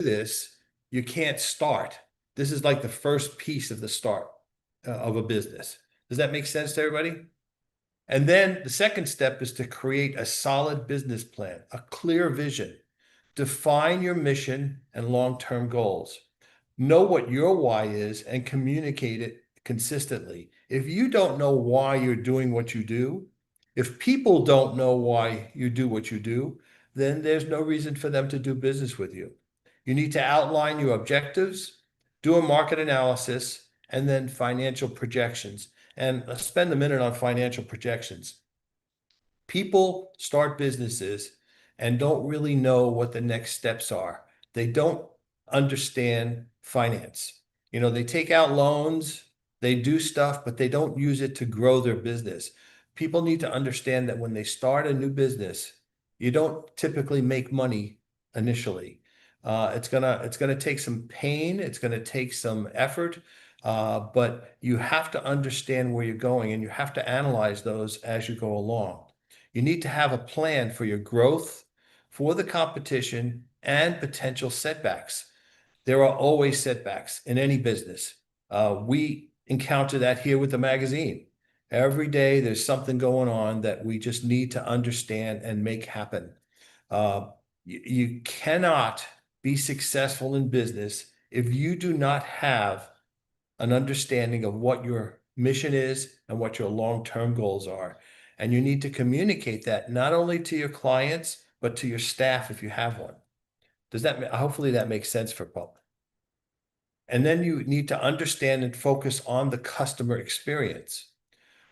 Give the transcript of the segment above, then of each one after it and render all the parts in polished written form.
this, you can't start. This is like the first piece of the start of a business. Does that make sense to everybody? And then the second step is to create a solid business plan, a clear vision. Define your mission and long-term goals. Know what your why is and communicate it consistently. If you don't know why you're doing what you do, if people don't know why you do what you do, then there's no reason for them to do business with you. You need to outline your objectives, do a market analysis, and then financial projections. And let's spend a minute on financial projections. People start businesses and don't really know what the next steps are. They don't understand finance. They take out loans, they do stuff, but they don't use it to grow their business. People need to understand that when they start a new business, you don't typically make money initially. It's gonna take some pain, it's gonna take some effort, but you have to understand where you're going and you have to analyze those as you go along. You need to have a plan for your growth, for the competition, and potential setbacks. There are always setbacks in any business. We encounter that here with the magazine. Every day there's something going on that we just need to understand and make happen. You cannot be successful in business if you do not have an understanding of what your mission is and what your long-term goals are. And you need to communicate that not only to your clients, but to your staff if you have one. Hopefully that makes sense for Paul. And then you need to understand and focus on the customer experience.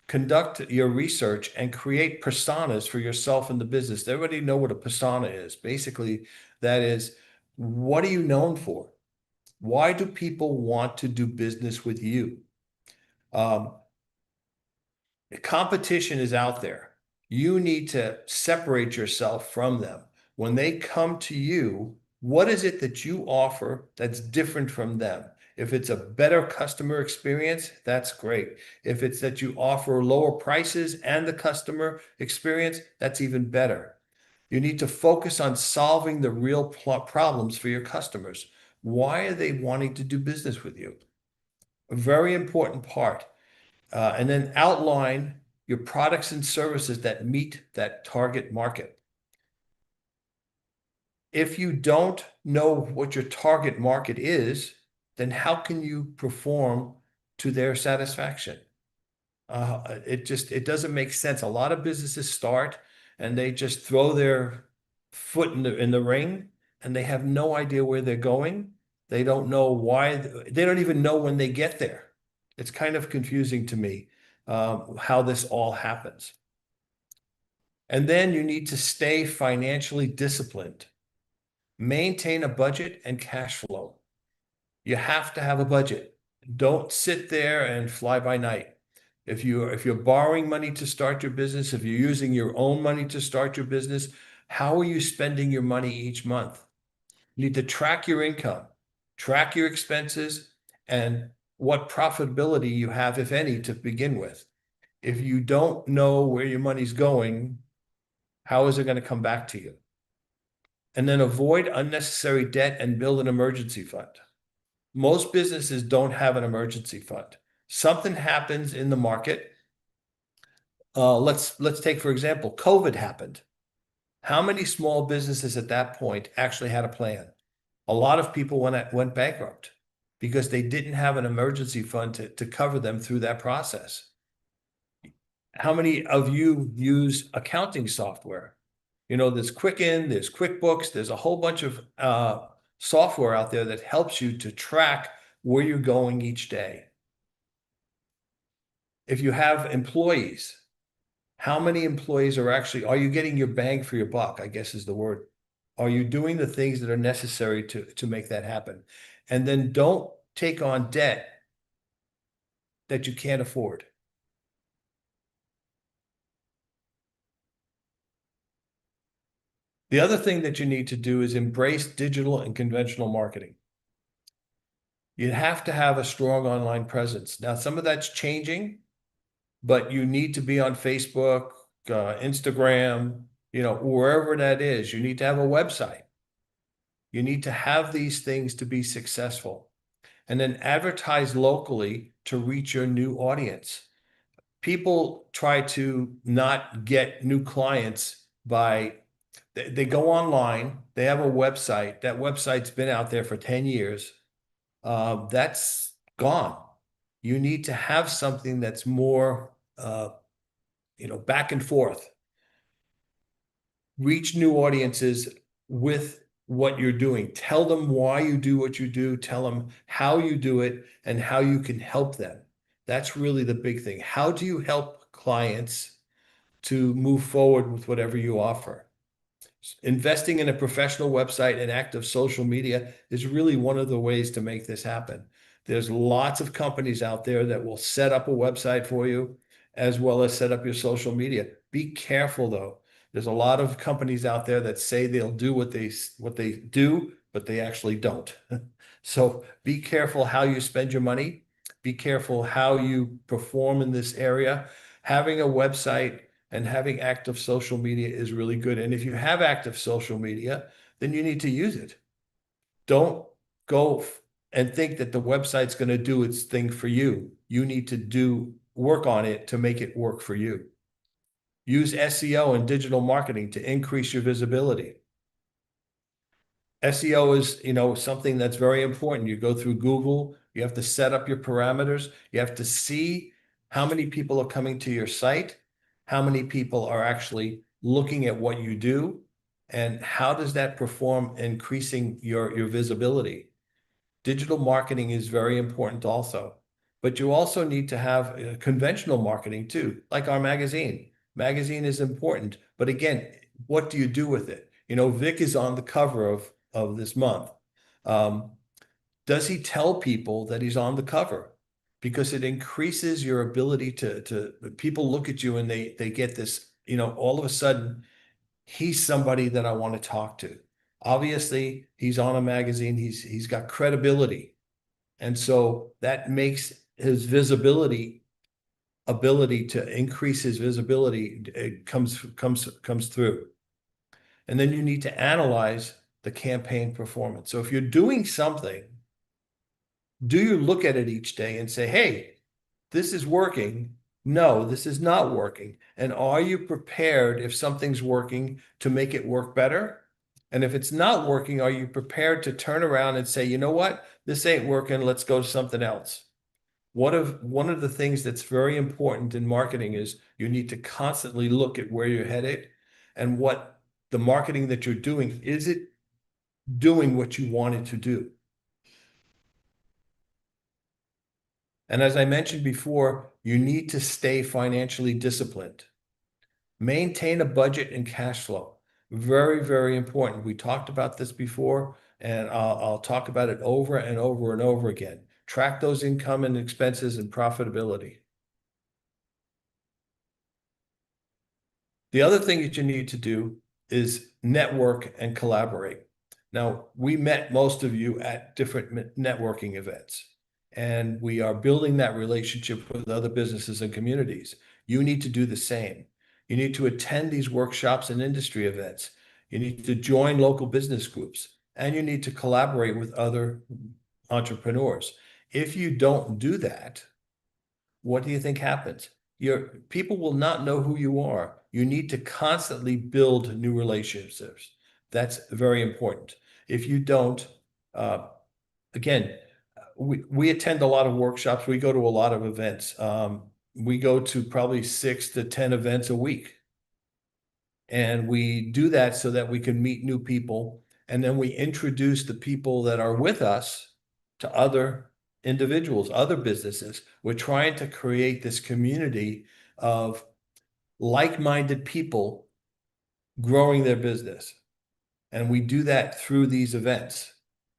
Conduct your research and create personas for yourself in the business. Everybody know what a persona is. Basically, that is, what are you known for? Why do people want to do business with you? Competition is out there. You need to separate yourself from them. When they come to you, what is it that you offer that's different from them? If it's a better customer experience, that's great. If it's that you offer lower prices and the customer experience, that's even better. You need to focus on solving the real problems for your customers. Why are they wanting to do business with you? A very important part. And then outline your products and services that meet that target market. If you don't know what your target market is, then how can you perform to their satisfaction? It doesn't make sense. A lot of businesses start and they just throw their foot in the ring and they have no idea where they're going. They don't know why. They don't even know when they get there. It's kind of confusing to me how this all happens. And then you need to stay financially disciplined. Maintain a budget and cash flow. You have to have a budget. Don't sit there and fly by night. If you're borrowing money to start your business, if you're using your own money to start your business, how are you spending your money each month? You need to track your income, track your expenses, and what profitability you have, if any, to begin with. If you don't know where your money's going, how is it going to come back to you? And then avoid unnecessary debt and build an emergency fund. Most businesses don't have an emergency fund. Something happens in the market. Let's take, for example, COVID happened. How many small businesses at that point actually had a plan? A lot of people went bankrupt because they didn't have an emergency fund to cover them through that process. How many of you use accounting software? There's Quicken, there's QuickBooks, there's a whole bunch of software out there that helps you to track where you're going each day. If you have employees, how many employees are you getting your bang for your buck, I guess is the word. Are you doing the things that are necessary to make that happen? And then don't take on debt that you can't afford. The other thing that you need to do is embrace digital and conventional marketing. You have to have a strong online presence. Now, some of that's changing, but you need to be on Facebook, Instagram, wherever that is. You need to have a website. You need to have these things to be successful. And then advertise locally to reach your new audience. People try to not get new clients by they go online, they have a website. That website's been out there for 10 years. That's gone. You need to have something that's more, back and forth. Reach new audiences with what you're doing. Tell them why you do what you do. Tell them how you do it and how you can help them. That's really the big thing. How do you help clients to move forward with whatever you offer? Investing in a professional website and active social media is really one of the ways to make this happen. There's lots of companies out there that will set up a website for you as well as set up your social media. Be careful though. There's a lot of companies out there that say they'll do what they do, but they actually don't. So be careful how you spend your money. Be careful how you perform in this area. Having a website and having active social media is really good. And if you have active social media, then you need to use it. Don't go and think that the website's going to do its thing for you. You need to work on it to make it work for you. Use SEO and digital marketing to increase your visibility. SEO is, something that's very important. You go through Google, you have to set up your parameters. You have to see how many people are coming to your site, how many people are actually looking at what you do, and how does that perform increasing your visibility. Digital marketing is very important also, but you also need to have conventional marketing too, like our magazine. Magazine is important, but again, what do you do with it? Vic is on the cover of this month. Does he tell people that he's on the cover? Because it increases your ability to people look at you and they get this, all of a sudden, he's somebody that I want to talk to. Obviously, he's on a magazine, he's got credibility. And so that makes his ability to increase his visibility, it comes through. And then you need to analyze the campaign performance. So if you're doing something, do you look at it each day and say, hey, this is working? No, this is not working. And are you prepared if something's working to make it work better? And if it's not working, are you prepared to turn around and say, you know what, this ain't working, let's go to something else? One of the things that's very important in marketing is you need to constantly look at where you're headed and what the marketing that you're doing, is it doing what you want it to do? And as I mentioned before, you need to stay financially disciplined. Maintain a budget and cash flow. Very, very important. We talked about this before, and I'll talk about it over and over and over again. Track those income and expenses and profitability. The other thing that you need to do is network and collaborate. Now, we met most of you at different networking events, and we are building that relationship with other businesses and communities. You need to do the same. You need to attend these workshops and industry events. You need to join local business groups, and you need to collaborate with other entrepreneurs. If you don't do that, what do you think happens? Your people will not know who you are. You need to constantly build new relationships. That's very important. If you don't, again, we attend a lot of workshops. We go to a lot of events. We go to probably 6 to 10 events a week. And we do that so that we can meet new people. And then we introduce the people that are with us to other individuals, other businesses. We're trying to create this community of like-minded people growing their business. And we do that through these events.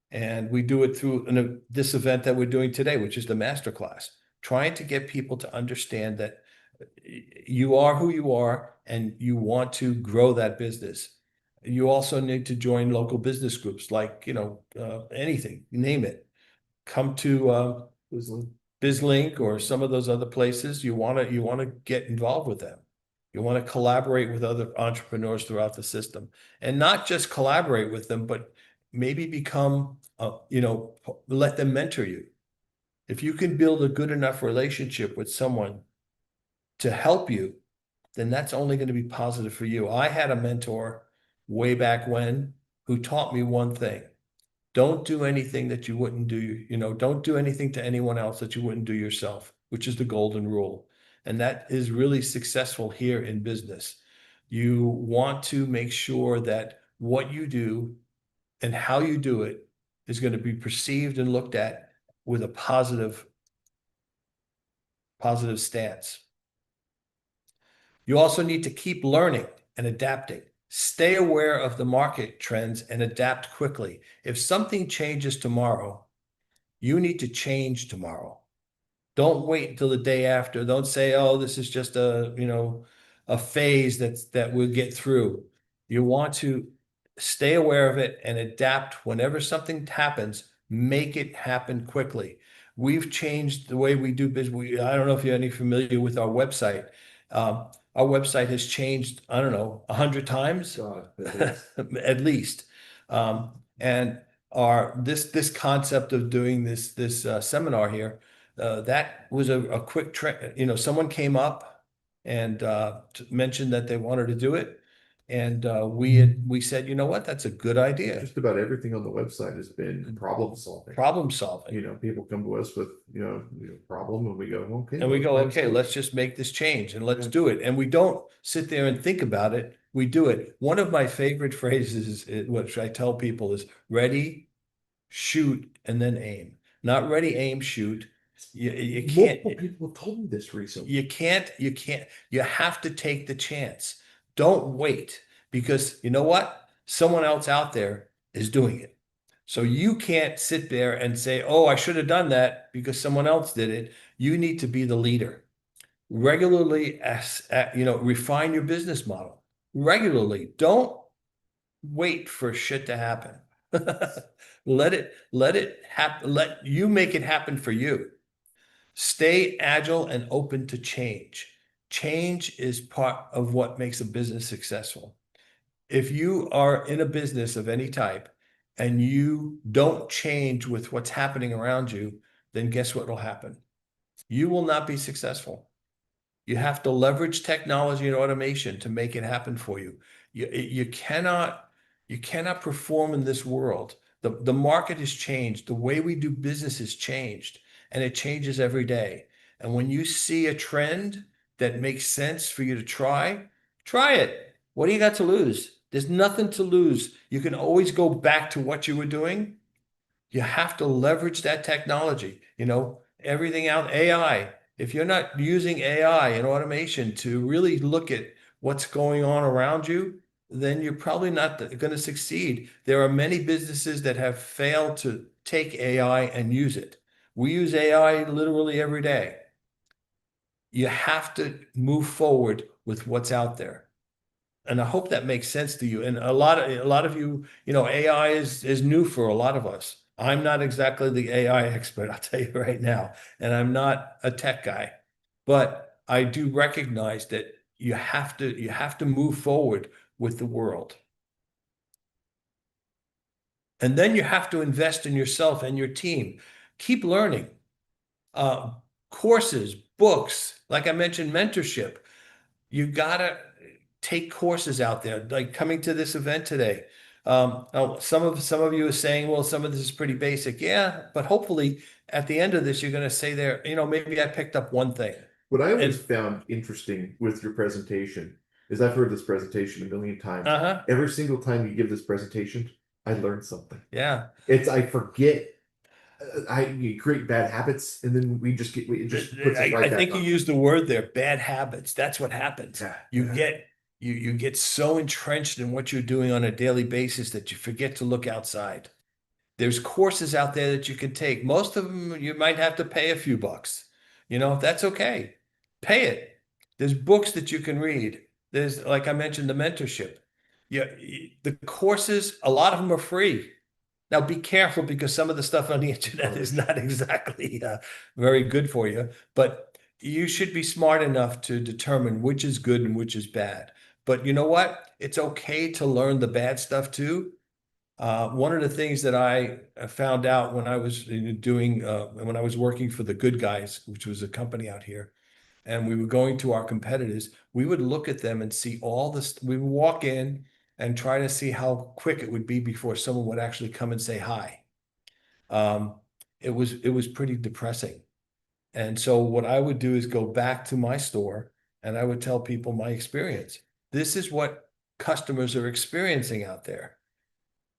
And we do it through this event that we're doing today, which is the masterclass, trying to get people to understand that you are who you are and you want to grow that business. You also need to join local business groups like, anything, you name it. Come to BizLink or some of those other places. You want to get involved with them. You want to collaborate with other entrepreneurs throughout the system, and not just collaborate with them, but maybe become, let them mentor you. If you can build a good enough relationship with someone to help you, then that's only going to be positive for you. I had a mentor way back when who taught me one thing. Don't do anything that you wouldn't do, don't do anything to anyone else that you wouldn't do yourself, which is the golden rule. And that is really successful here in business. You want to make sure that what you do and how you do it is going to be perceived and looked at with a positive stance. You also need to keep learning and adapting. Stay aware of the market trends and adapt quickly. If something changes tomorrow, you need to change tomorrow. Don't wait until the day after. Don't say, oh, this is just a phase that we'll get through. You want to stay aware of it and adapt whenever something happens, make it happen quickly. We've changed the way we do business. I don't know if you're any familiar with our website. Our website has changed, I don't know, 100 times at least. And this concept of doing this seminar here, that was a quick trend. Someone came up and mentioned that they wanted to do it. And we said, you know what, that's a good idea. Just about everything on the website has been problem solving. Problem solving. People come to us with, problem and we go, okay. And we go, okay, let's just make this change and let's do it. And we don't sit there and think about it. We do it. One of my favorite phrases, which I tell people, is ready, shoot, and then aim. Not ready, aim, shoot. You can't. Multiple people told me this recently. You have to take the chance. Don't wait, because you know what? Someone else out there is doing it. So you can't sit there and say, oh, I should have done that because someone else did it. You need to be the leader. Regularly, refine your business model. Regularly. Don't wait for shit to happen. Let it happen. Let you make it happen for you. Stay agile and open to change. Change is part of what makes a business successful. If you are in a business of any type and you don't change with what's happening around you, then guess what will happen? You will not be successful. You have to leverage technology and automation to make it happen for you. You cannot perform in this world. The market has changed. The way we do business has changed, and it changes every day. And when you see a trend that makes sense for you to try it. What do you got to lose? There's nothing to lose. You can always go back to what you were doing. You have to leverage that technology. Everything out, AI. If you're not using AI and automation to really look at what's going on around you, then you're probably not going to succeed. There are many businesses that have failed to take AI and use it. We use AI literally every day. You have to move forward with what's out there. And I hope that makes sense to you. And a lot of you, AI is new for a lot of us. I'm not exactly the AI expert, I'll tell you right now, and I'm not a tech guy, but I do recognize that you have to move forward with the world. And then you have to invest in yourself and your team. Keep learning. Courses, books, like I mentioned, mentorship. You gotta take courses out there, like coming to this event today. Some of you are saying, well, some of this is pretty basic. Yeah, but hopefully at the end of this, you're going to say there, maybe I picked up one thing. What I always found interesting with your presentation is I've heard this presentation a million times. Every single time you give this presentation, I learned something. Yeah. I forget. You create bad habits, and then it just puts it right I think you used the word there, bad habits. That's what happens. Yeah. You get so entrenched in what you're doing on a daily basis that you forget to look outside. There's courses out there that you can take. Most of them you might have to pay a few bucks. That's okay. Pay it. There's books that you can read. There's, like I mentioned, the mentorship. Yeah, the courses, a lot of them are free. Now be careful, because some of the stuff on the internet is not exactly very good for you, but you should be smart enough to determine which is good and which is bad. But you know what? It's okay to learn the bad stuff too. One of the things that I found out when I was when I was working for the Good Guys, which was a company out here, and we were going to our competitors, we would look at them and see all this. We would walk in and try to see how quick it would be before someone would actually come and say hi. Um, it was pretty depressing. And so what I would do is go back to my store and I would tell people my experience. This is what customers are experiencing out there.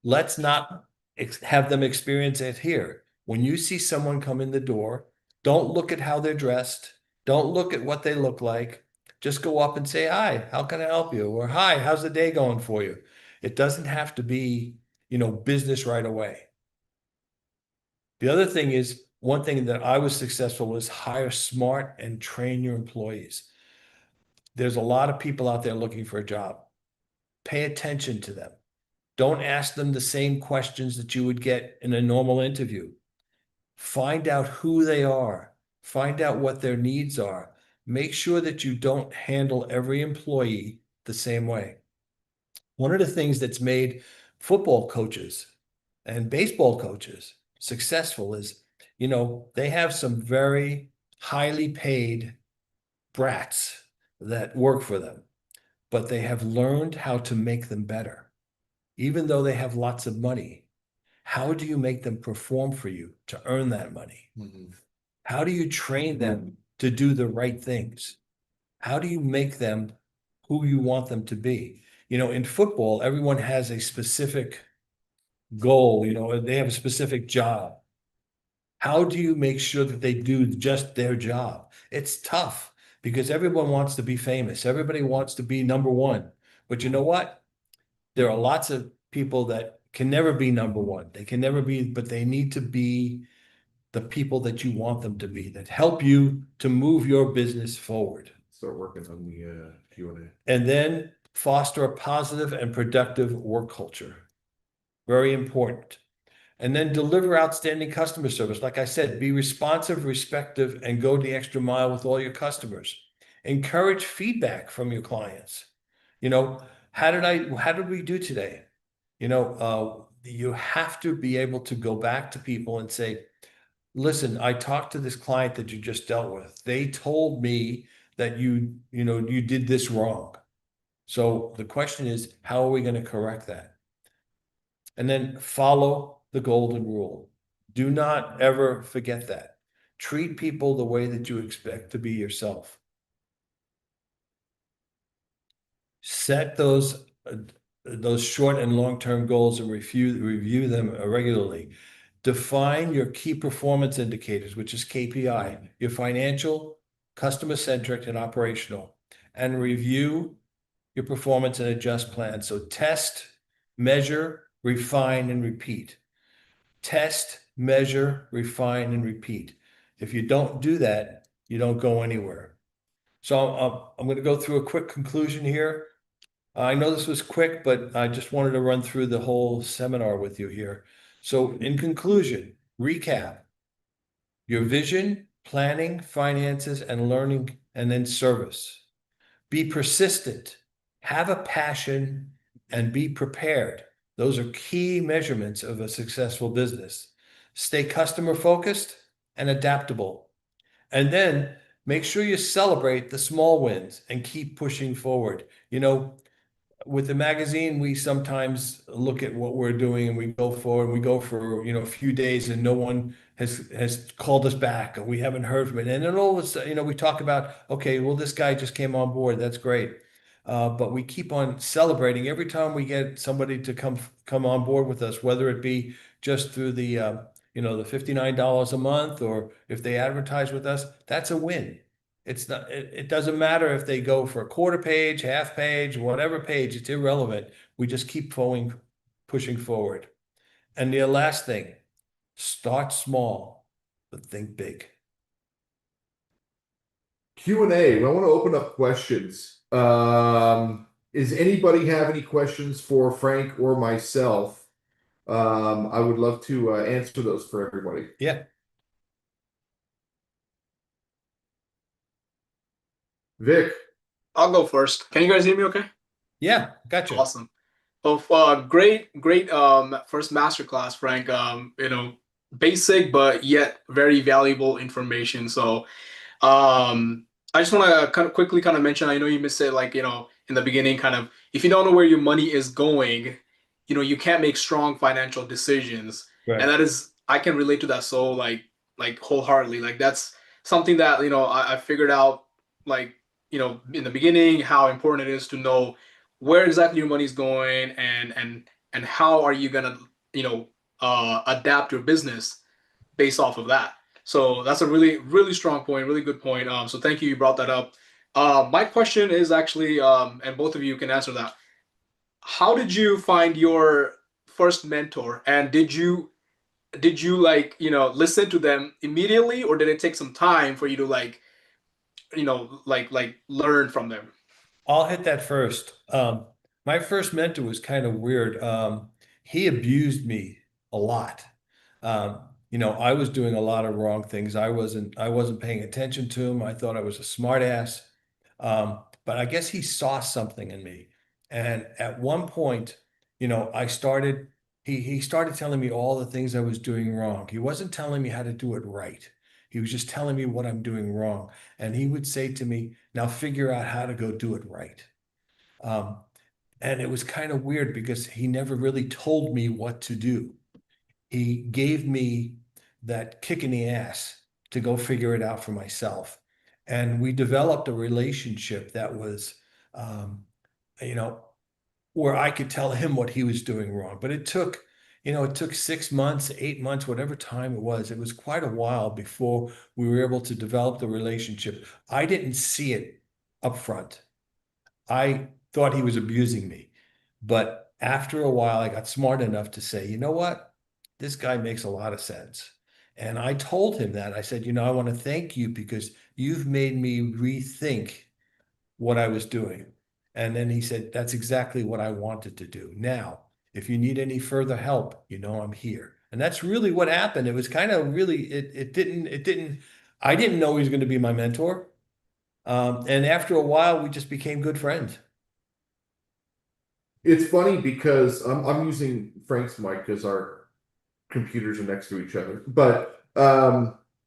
Let's not have them experience it here. When you see someone come in the door, don't look at how they're dressed. Don't look at what they look like. Just go up and say, hi, how can I help you? Or hi, how's the day going for you? It doesn't have to be, business right away. The other thing is, one thing that I was successful was hire smart and train your employees. There's a lot of people out there looking for a job. Pay attention to them. Don't ask them the same questions that you would get in a normal interview. Find out who they are. Find out what their needs are. Make sure that you don't handle every employee the same way. One of the things that's made football coaches and baseball coaches successful is, they have some very highly paid brats that work for them, but they have learned how to make them better. Even though they have lots of money, how do you make them perform for you to earn that money? Mhm. How do you train them to do the right things? How do you make them who you want them to be? In football, everyone has a specific goal, they have a specific job. How do you make sure that they do just their job? It's tough because everyone wants to be famous. Everybody wants to be number one. But you know what? There are lots of people that can never be number one. They can never be, but they need to be the people that you want them to be, that help you to move your business forward. Start working on the Q&A. And then foster a positive and productive work culture. Very important. And then deliver outstanding customer service. Like I said, be responsive, respectful, and go the extra mile with all your customers. Encourage feedback from your clients. How did we do today? You have to be able to go back to people and say, listen, I talked to this client that you just dealt with. They told me that you did this wrong. So the question is, how are we going to correct that? And then follow the golden rule. Do not ever forget that. Treat people the way that you expect to be yourself. Set those short and long-term goals and review them regularly. Define your key performance indicators, which is KPI, your financial, customer-centric, and operational, and review your performance and adjust plans. So test, measure, refine, and repeat. Test, measure, refine, and repeat. If you don't do that, you don't go anywhere. So I'm going to go through a quick conclusion here. I know this was quick, but I just wanted to run through the whole seminar with you here. So in conclusion, recap your vision, planning, finances, and learning, and then service. Be persistent, have a passion, and be prepared. Those are key measurements of a successful business. Stay customer focused and adaptable. And then make sure you celebrate the small wins and keep pushing forward. With the magazine, we sometimes look at what we're doing and we go forward. We go for a few days and no one has called us back, and we haven't heard from it. And then all of a sudden, we talk about, okay, well, this guy just came on board. That's great. But we keep on celebrating every time we get somebody to come on board with us, whether it be just through the $59 a month, or if they advertise with us. That's a win. It doesn't matter if they go for a quarter page, half page, whatever page, it's irrelevant. We just keep pushing forward. And the last thing, start small, but think big. Q&A. I want to open up questions. Does anybody have any questions for Frank or myself? I would love to answer those for everybody. Yeah. Vic. I'll go first. Can you guys hear me okay? Yeah, gotcha. Awesome. of great first masterclass, Frank. Basic but yet very valuable information. So I just want to kind of quickly kind of mention, I know you missed it, like, in the beginning, kind of, if you don't know where your money is going, you can't make strong financial decisions. And Right. that is, I can relate to that so like wholeheartedly. Like that's something that, I figured out, like, in the beginning, how important it is to know where exactly your money's going, and how are you gonna, adapt your business based off of that. So that's a really, really strong point, really good point. So thank you, you brought that up. My question is actually, and both of you can answer that. How did you find your first mentor, and did you like, listen to them immediately, or did it take some time for you to like, like learn from them? I'll hit that first. My first mentor was kind of weird. He abused me a lot. I was doing a lot of wrong things. I wasn't paying attention to him. I thought I was a smart ass. But I guess he saw something in me. And at one point, he started telling me all the things I was doing wrong. He wasn't telling me how to do it right. He was just telling me what I'm doing wrong. And he would say to me, now figure out how to go do it right. Um, and it was kind of weird because he never really told me what to do. He gave me that kick in the ass to go figure it out for myself. And we developed a relationship that was, um, you know, where I could tell him what he was doing wrong. But it took 6 months, 8 months, whatever time it was. It was quite a while before we were able to develop the relationship. I didn't see it up front. I thought he was abusing me. But after a while, I got smart enough to say, you know what? This guy makes a lot of sense. And I told him that. I said, I want to thank you because you've made me rethink what I was doing. And then he said, that's exactly what I wanted to do. Now, if you need any further help, I'm here. And that's really what happened. It was kind of really, I didn't know he was going to be my mentor. And after a while, we just became good friends. It's funny because I'm using Frank's mic because our computers are next to each other. But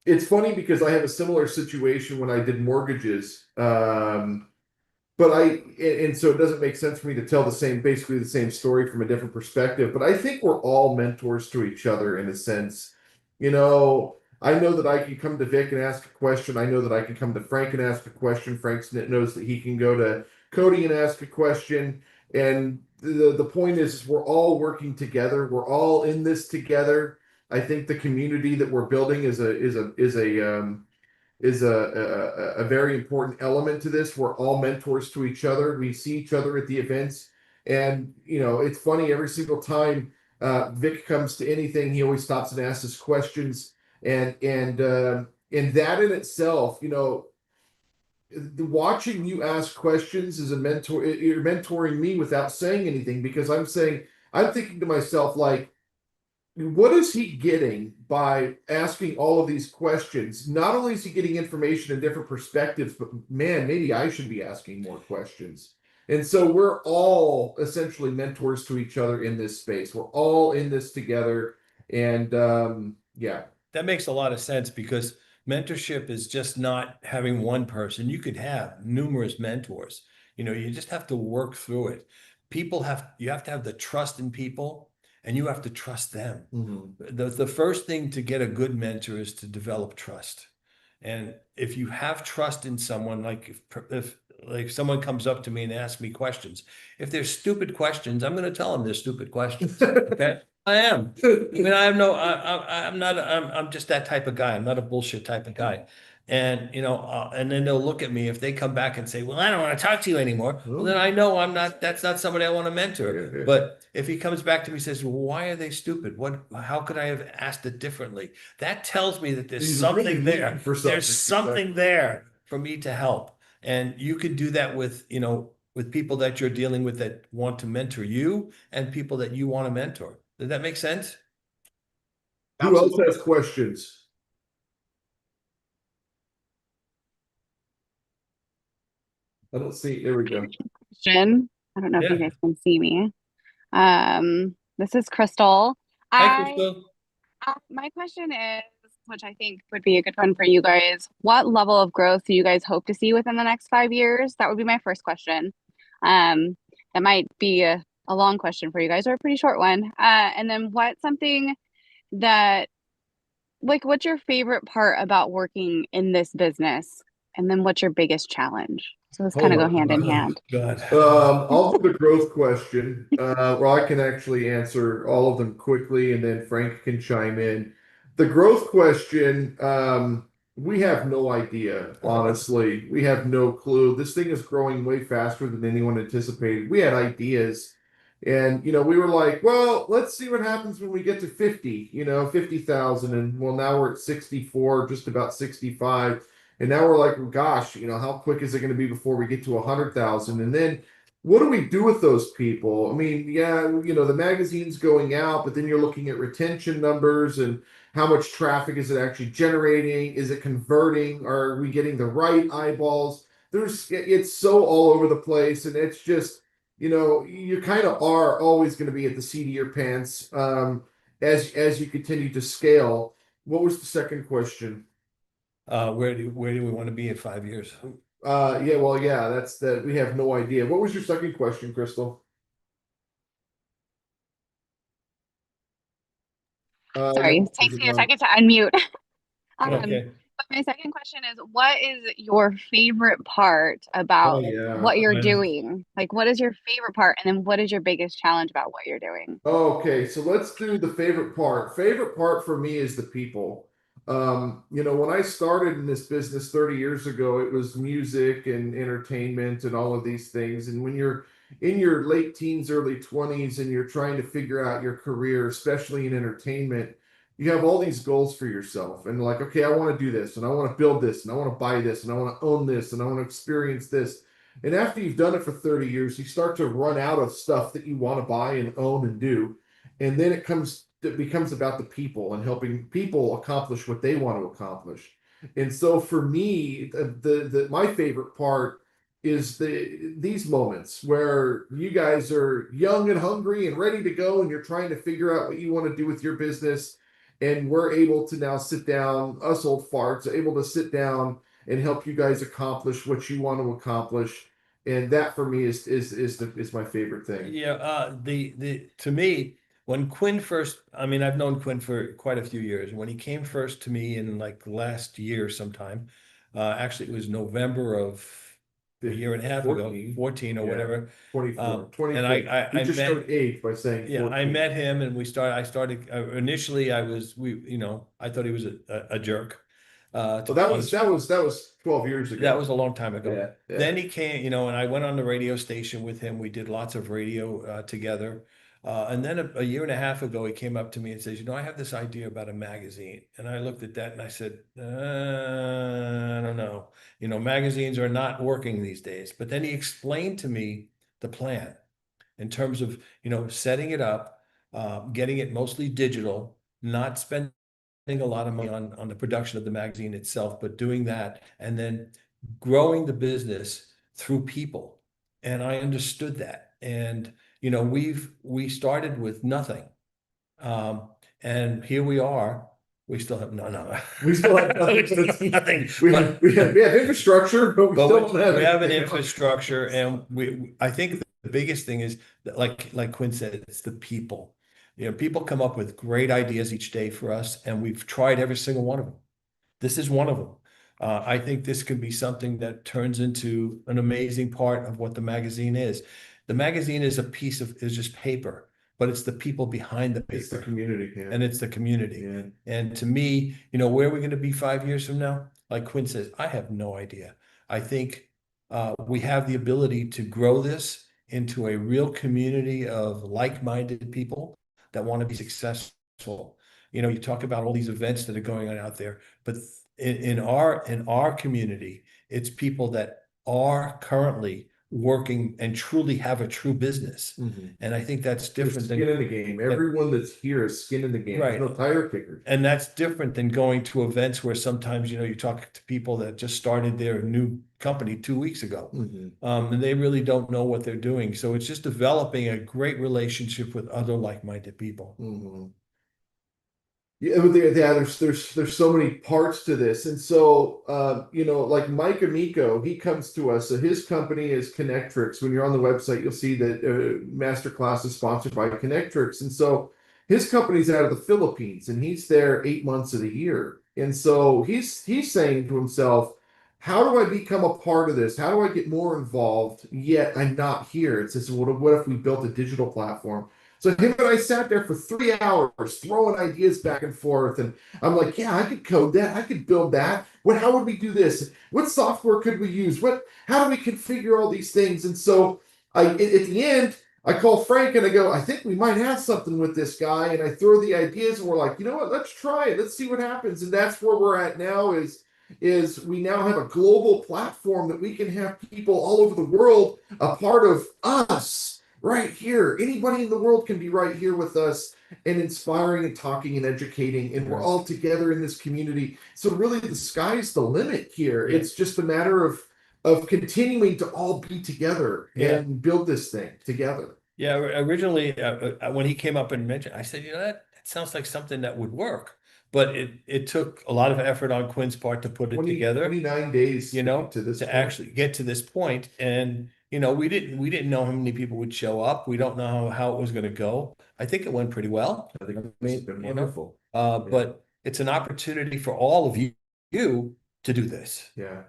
it's funny because I have a similar situation when I did mortgages. But and so it doesn't make sense for me to tell basically the same story from a different perspective. But I think we're all mentors to each other in a sense. I know that I can come to Vic and ask a question. I know that I can come to Frank and ask a question. Frank knows that he can go to Cody and ask a question. And the point is, we're all working together. We're all in this together. I think the community that we're building is a very important element to this. We're all mentors to each other. We see each other at the events, and it's funny every single time Vic comes to anything, he always stops and asks us questions, and that in itself, watching you ask questions is a mentor. You're mentoring me without saying anything because I'm thinking to myself like, what is he getting by asking all of these questions? Not only is he getting information in different perspectives, but man, maybe I should be asking more questions. And so we're all essentially mentors to each other in this space. We're all in this together. And yeah. That makes a lot of sense because mentorship is just not having one person. You could have numerous mentors. You just have to work through it. You have to have the trust in people and you have to trust them. Mhm. The first thing to get a good mentor is to develop trust. And if you have trust in someone, like if like someone comes up to me and asks me questions, if they're stupid questions, I'm going to tell them they're stupid questions. Okay. I am. I mean, I have no, I'm not, I'm just that type of guy. I'm not a bullshit type of guy. And then they'll look at me if they come back and say, well, I don't want to talk to you anymore. Well, then I know that's not somebody I want to mentor. Yeah, yeah. But if he comes back to me and says, well, why are they stupid? How could I have asked it differently? That tells me that there's He's really something looking there. for There's something. something there for me to help. And you can do that with people that you're dealing with that want to mentor you and people that you want to mentor. Does that make sense? Who else Absolutely. has questions? I don't see. There we go. Question. I don't know if you Yeah. guys can see me. This is Crystal. Hi, I Crystal. My question is, which I think would be a good one for you guys, what level of growth do you guys hope to see within the next 5 years? That would be my first question. That might be a long question for you guys or a pretty short one. And then what's something that, like, what's your favorite part about working in this business? And then what's your biggest challenge? So let's kind of go hand in hand. God. I'll do the growth question. Well, I can actually answer all of them quickly, and then Frank can chime in. The growth question, we have no idea, honestly. We have no clue. This thing is growing way faster than anyone anticipated. We had ideas, and we were like, well, let's see what happens when we get to 50, 50,000, and well, now we're at 64, just about 65. And now we're like, well, gosh, how quick is it going to be before we get to 100,000? And then what do we do with those people? I mean, yeah, the magazine's going out, but then you're looking at retention numbers and how much traffic is it actually generating? Is it converting? Are we getting the right eyeballs? It's so all over the place, and it's just, you kind of are always going to be at the seat of your pants as you continue to scale. What was the second question? Where do we want to be in 5 years? Yeah, well, yeah, that's that. We have no idea. What was your second question, Crystal? Sorry, it takes me a second to unmute. Okay. But my second question is, what is your favorite part about yeah. what you're doing? Like, what is your favorite part? And then what is your biggest challenge about what you're doing? Okay, so let's do the favorite part. Favorite part for me is the people. When I started in this business 30 years ago, it was music and entertainment and all of these things. And when you're in your late teens, early 20s, and you're trying to figure out your career, especially in entertainment, you have all these goals for yourself. And like, okay, I want to do this, and I want to build this, and I want to buy this, and I want to own this, and I want to experience this. And after you've done it for 30 years, you start to run out of stuff that you want to buy and own and do. And then it becomes about the people and helping people accomplish what they want to accomplish. And so for me, my favorite part is these moments where you guys are young and hungry and ready to go, and you're trying to figure out what you want to do with your business. And we're able to now sit down, us old farts are able to sit down and help you guys accomplish what you want to accomplish. And that for me is my favorite thing. Yeah, to me, when Quinn first, I mean, I've known Quinn for quite a few years. When he came first to me in like last year sometime, actually it was November of a year and a half ago, 14 or Yeah. whatever. 24. And I just met, showed age by saying 14. I met him, and I started, initially I thought he was a jerk. Well, that was 12 years ago. That was a long time ago. Yeah. Then he came, and I went on the radio station with him. We did lots of radio together. And then a year and a half ago, he came up to me and says, I have this idea about a magazine. And I looked at that and I said, I don't know. Magazines are not working these days. But then he explained to me the plan in terms of, setting it up, getting it mostly digital, not spending a lot of money on the production of the magazine itself, but doing that and then growing the business through people. And I understood that. And we started with nothing, and here we are. We still have no. We still have nothing. We still have nothing. We have infrastructure, but we still don't have. We have an infrastructure, and I think the biggest thing is that, like Quinn said, it's the people. People come up with great ideas each day for us, and we've tried every single one of them. This is one of them. I think this could be something that turns into an amazing part of what the magazine is. The magazine is just paper, but it's the people behind the paper. It's the community, and it's the community. Yeah. And to me, where are we going to be 5 years from now? Like Quinn says, I have no idea. I think we have the ability to grow this into a real community of like-minded people that want to be successful. You talk about all these events that are going on out there, but in our community, it's people that are currently working and truly have a true business. Mm-hmm. And I think that's different than skin in the game. Everyone that's here is skin in the game. Right. There's no tire kickers. And that's different than going to events where sometimes, you talk to people that just started there, new company 2 weeks ago. Mhm. And they really don't know what they're doing. So it's just developing a great relationship with other like-minded people. Mhm. Yeah, but there's so many parts to this, and so like Mike Amico, he comes to us. So his company is Connectrix. When you're on the website, you'll see that Masterclass is sponsored by Connectrix, and so his company's out of the Philippines, and he's there 8 months of the year, and so he's saying to himself, "How do I become a part of this? How do I get more involved? Yet I'm not here." It says, what if we built a digital platform? So him and I sat there for 3 hours throwing ideas back and forth. And I'm like, yeah, I could code that. I could build that. How would we do this? What software could we use? How do we configure all these things? And so at the end, I call Frank and I go, I think we might have something with this guy. And I throw the ideas and we're like, you know what? Let's try it. Let's see what happens. And that's where we're at now is we now have a global platform that we can have people all over the world a part of us right here. Anybody in the world can be right here with us and inspiring and talking and educating, and we're all together in this community. So really the sky's the limit here. Yeah. It's just a matter of continuing to all be together and build this thing together. Yeah, originally when he came up and mentioned, I said, that sounds like something that would work. But it took a lot of effort on Quinn's part to put it together, 29 days to this point. actually get to this point. And we didn't know how many people would show up. We don't know how it was going to go. I think it went pretty well. I think it's been wonderful. But it's an opportunity for all of you to do this. Yeah.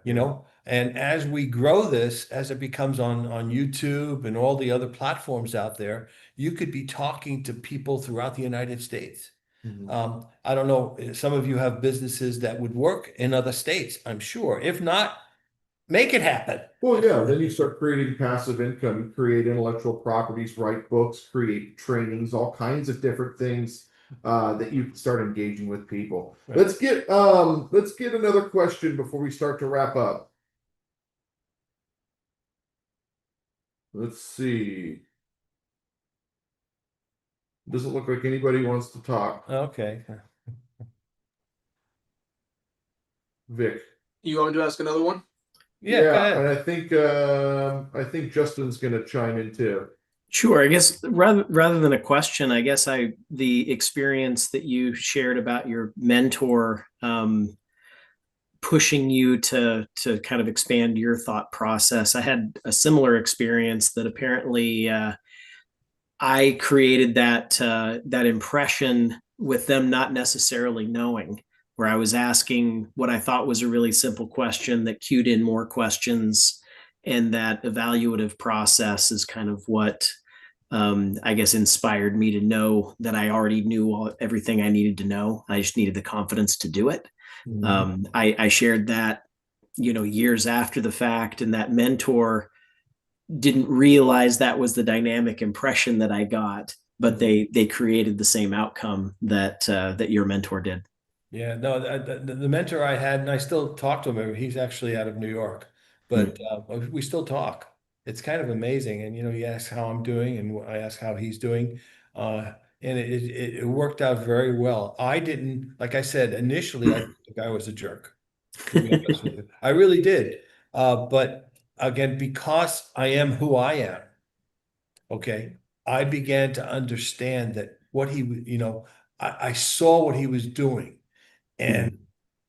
And as we grow this, as it becomes on YouTube and all the other platforms out there, you could be talking to people throughout the United States. Mhm. I don't know, some of you have businesses that would work in other states, I'm sure. If not, make it happen. Well, yeah, then you start creating passive income, you create intellectual properties, write books, create trainings, all kinds of different things that you can start engaging with people. Right. Let's get another question before we start to wrap up. Let's see. Doesn't look like anybody wants to talk. Okay. Vic. You want me to ask another one? Yeah, go ahead. And I think Justin's gonna chime in too. Sure. I guess rather than a question, I guess the experience that you shared about your mentor pushing you to kind of expand your thought process. I had a similar experience that apparently I created that impression with them not necessarily knowing, where I was asking what I thought was a really simple question that cued in more questions, and that evaluative process is kind of what I guess inspired me to know that I already knew everything I needed to know. I just needed the confidence to do it. Mhm. I shared that, years after the fact, and that mentor didn't realize that was the dynamic impression that I got, but they created the same outcome that your mentor did. Yeah, no, the mentor I had, and I still talk to him. He's actually out of New York, but we still talk. It's kind of amazing. And, he asks how I'm doing, and I ask how he's doing. And it worked out very well. I didn't, like I said, initially, I thought the guy was a jerk, to be honest with you. I really did. But again, because I am who I am, okay, I began to understand that I saw what he was doing. And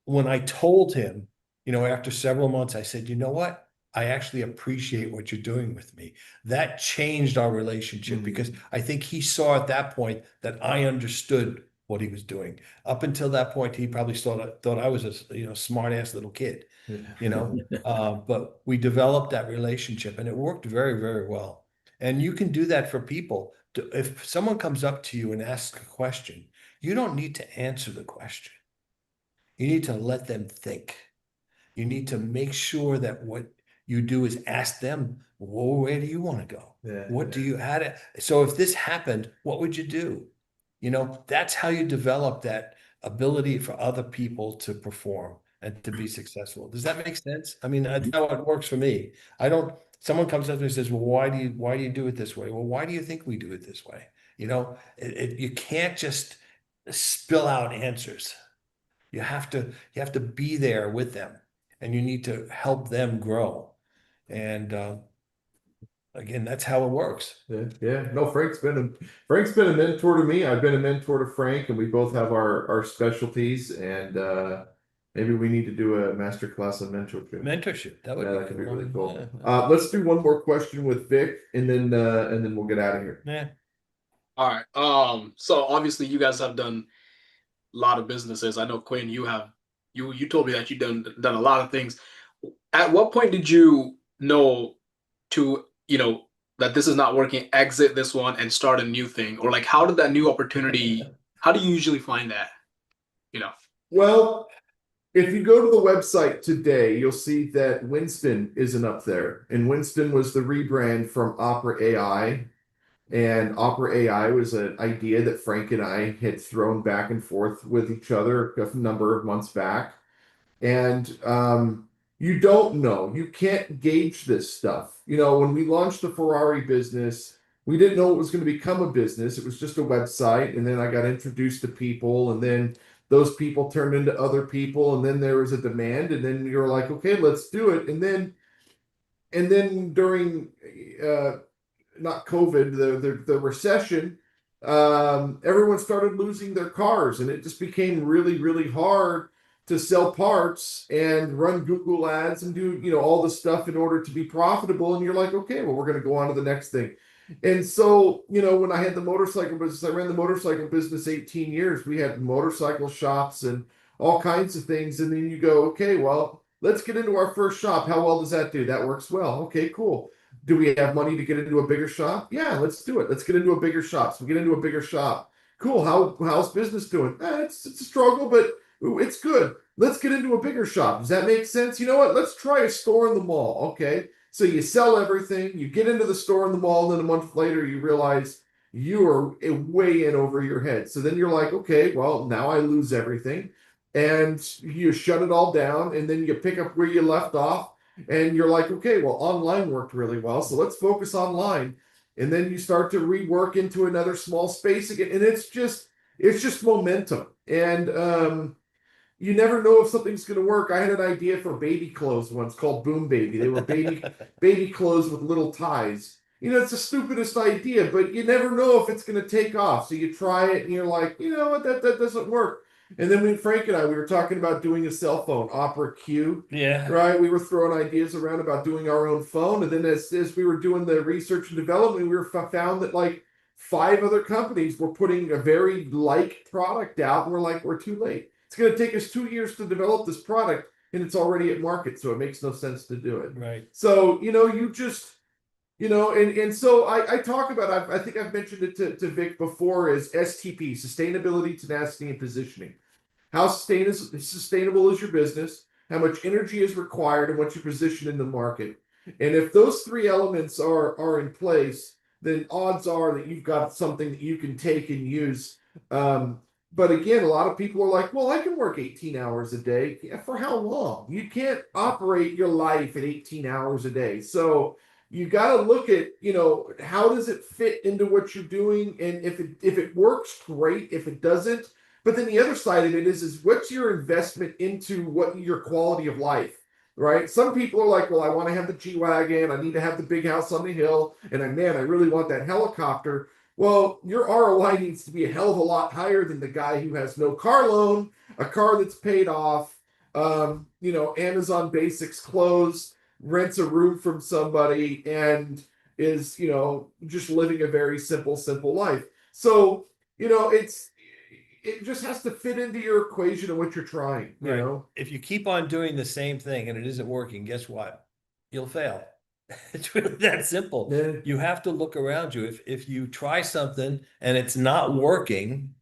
when I told him, after several months, I said, you know what? I actually appreciate what you're doing with me. That changed our relationship because I think he saw at that point that I understood what he was doing. Up until that point, he probably thought I was a smart ass little kid, but we developed that relationship and it worked very, very well. And you can do that for people. If someone comes up to you and asks a question, you don't need to answer the question. You need to let them think. You need to make sure that what you do is ask them, well, where do you want to go? What do you how to so if this happened, what would you do? That's how you develop that ability for other people to perform and to be successful. Does that make sense? I mean, that's how it works for me. Someone comes up to me and says, well, why do you do it this way? Well, why do you think we do it this way? You can't just spill out answers. You have to be there with them and you need to help them grow. And again, that's how it works. Yeah. No, Frank's been a mentor to me. I've been a mentor to Frank, and we both have our specialties. And maybe we need to do a master class on mentorship. Mentorship, that would Yeah, be that could good. be really cool. Yeah. Let's do one more question with Vic, and then we'll get out of here. Yeah. All right. So obviously you guys have done a lot of businesses. I know Quinn, you told me that you've done a lot of things. At what point did you know to, that this is not working, exit this one and start a new thing? Or like how did that new opportunity, how do you usually find that? Well, if you go to the website today, you'll see that Winston isn't up there. And Winston was the rebrand from Opera AI. And Opera AI was an idea that Frank and I had thrown back and forth with each other a number of months back. And you don't know. You can't gauge this stuff. When we launched the Ferrari business, we didn't know it was going to become a business. It was just a website. And then I got introduced to people, and then those people turned into other people, and then there was a demand, and then you're like, okay, let's do it. And then during not COVID, the recession, everyone started losing their cars, and it just became really, really hard to sell parts and run Google ads and do all the stuff in order to be profitable. And you're like, okay, well, we're going to go on to the next thing. And so, when I had the motorcycle business, I ran the motorcycle business 18 years. We had motorcycle shops and all kinds of things. And then you go, okay, well, let's get into our first shop. How well does that do? That works well. Okay, cool. Do we have money to get into a bigger shop? Yeah, let's do it. Let's get into a bigger shop. So we get into a bigger shop. Cool. How's business doing? It's a struggle, but it's good. Let's get into a bigger shop. Does that make sense? You know what? Let's try a store in the mall. Okay. So you sell everything, you get into the store in the mall, and then a month later you realize you are way in over your head. So then you're like, okay, well, now I lose everything. And you shut it all down, and then you pick up where you left off, and you're like, okay, well, online worked really well, so let's focus online. And then you start to rework into another small space again, and it's just momentum. And you never know if something's going to work. I had an idea for baby clothes once called Boom Baby. They were baby clothes with little ties. It's the stupidest idea, but you never know if it's going to take off. So you try it, and you're like, you know what, that doesn't work. And then when Frank and I, we were talking about doing a cell phone, Opera Q. Yeah. Right. We were throwing ideas around about doing our own phone. And then as we were doing the research and development, we found that like 5 other companies were putting a very like product out. And we're like, we're too late. It's going to take us 2 years to develop this product, and it's already at market. So it makes no sense to do it. Right. So, you just, and so I talk about, I think I've mentioned it to Vic before, is STP, sustainability, tenacity, and positioning. How sustainable is your business? How much energy is required, and what's your position in the market? And if those 3 elements are in place, then odds are that you've got something that you can take and use. But again, a lot of people are like, well, I can work 18 hours a day. For how long? You can't operate your life at 18 hours a day. So you got to look at, how does it fit into what you're doing? And if it works, great. If it doesn't, but then the other side of it is what's your investment into what your quality of life, right? Some people are like, well, I want to have the G-Wagon. I need to have the big house on the hill. And I really want that helicopter. Well, your ROI needs to be a hell of a lot higher than the guy who has no car loan, a car that's paid off, Amazon Basics clothes, rents a room from somebody, and is, just living a very simple life. So, it just has to fit into your equation of what you're trying, you know? If you keep on doing the same thing and it isn't working, guess what? You'll fail. It's really that simple. Yeah. You have to look around you. If you try something and it's not working,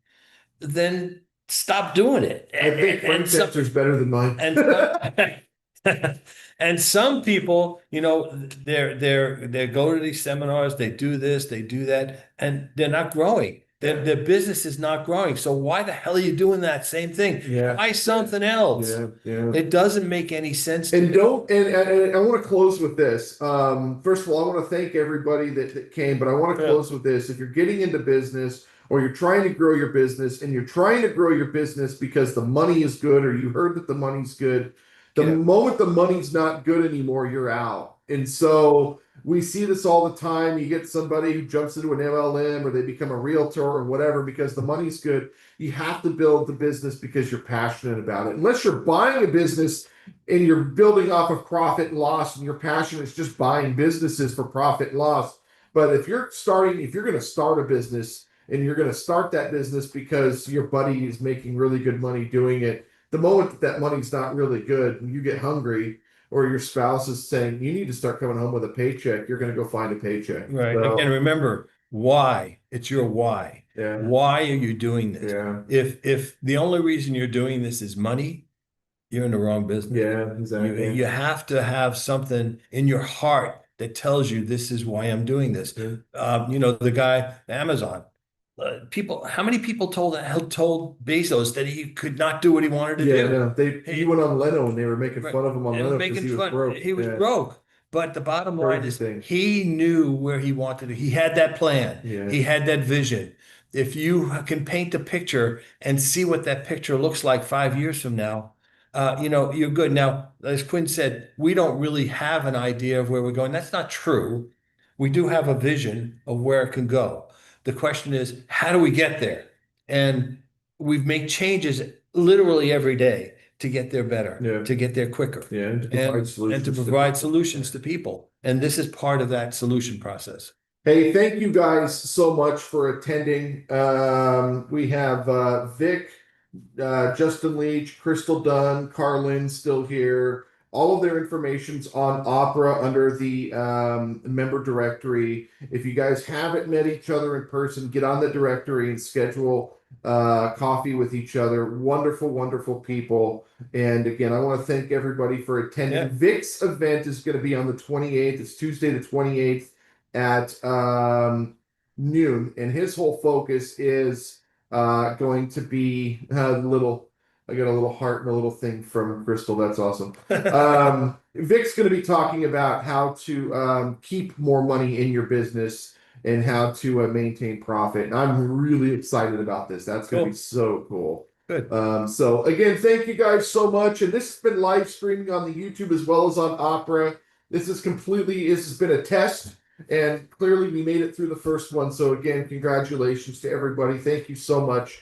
then stop doing it. I think Frank's answer is better than mine. And some people, they go to these seminars, they do this, they do that, and they're not growing. Their business is not growing. So why the hell are you doing that same thing? Yeah. Try something else. Yeah. It doesn't make any sense to And me. I want to close with this. First of all, I want to thank everybody that came, but I want to close with this. If you're getting into business, or you're trying to grow your business, and you're trying to grow your business because the money is good, or you heard that the money's good, The Yeah. moment the money's not good anymore, you're out. And so we see this all the time. You get somebody who jumps into an MLM or they become a realtor or whatever because the money's good. You have to build the business because you're passionate about it. Unless you're buying a business and you're building off of profit and loss and your passion is just buying businesses for profit and loss. But if you're going to start a business and you're going to start that business because your buddy is making really good money doing it, the moment that that money's not really good and you get hungry, or your spouse is saying you need to start coming home with a paycheck, you're going to go find a paycheck. Right. So, Again, remember why. It's your why. yeah. Why are you doing this? Yeah. If the only reason you're doing this is money, you're in the wrong business. Yeah, exactly. You have to have something in your heart that tells you this is why I'm doing this. Yeah. You know, the guy, Amazon. How many people told Bezos that he could not do what he wanted to Yeah, do? no, he went on Leno and they were making Right. fun of him on They were Leno because making he was fun. broke. He was Yeah. broke. But the bottom line Crazy is thing. he knew where he wanted to. He had that plan. Yeah. He had that vision. If you can paint a picture and see what that picture looks like 5 years from now, you know, you're good. Now, as Quinn said, we don't really have an idea of where we're going. That's not true. We do have a vision of where it can go. The question is, how do we get there? And we've made changes literally every day to get there better, Yeah. to get there quicker, Yeah, and to provide and solutions to to provide people. solutions to people. And this is part of that solution process. Hey, thank you guys so much for attending. We have Vic, Justin Leach, Crystal Dunn, Carlin still here. All of their information's on Opera under the member directory. If you guys haven't met each other in person, get on the directory and schedule coffee with each other. Wonderful, wonderful people. And again, I want to thank everybody for attending. Yeah. Vic's event is going to be on the 28th. It's Tuesday the 28th at noon. And his whole focus is going to be I got a little heart and a little thing from Crystal. That's awesome. Vic's going to be talking about how to keep more money in your business and how to maintain profit. And I'm really excited about this. That's going to be so cool. Good. So again, thank you guys so much. And this has been live streaming on the YouTube as well as on Opera. This has been a test. And clearly we made it through the first one. So again, congratulations to everybody. Thank you so much.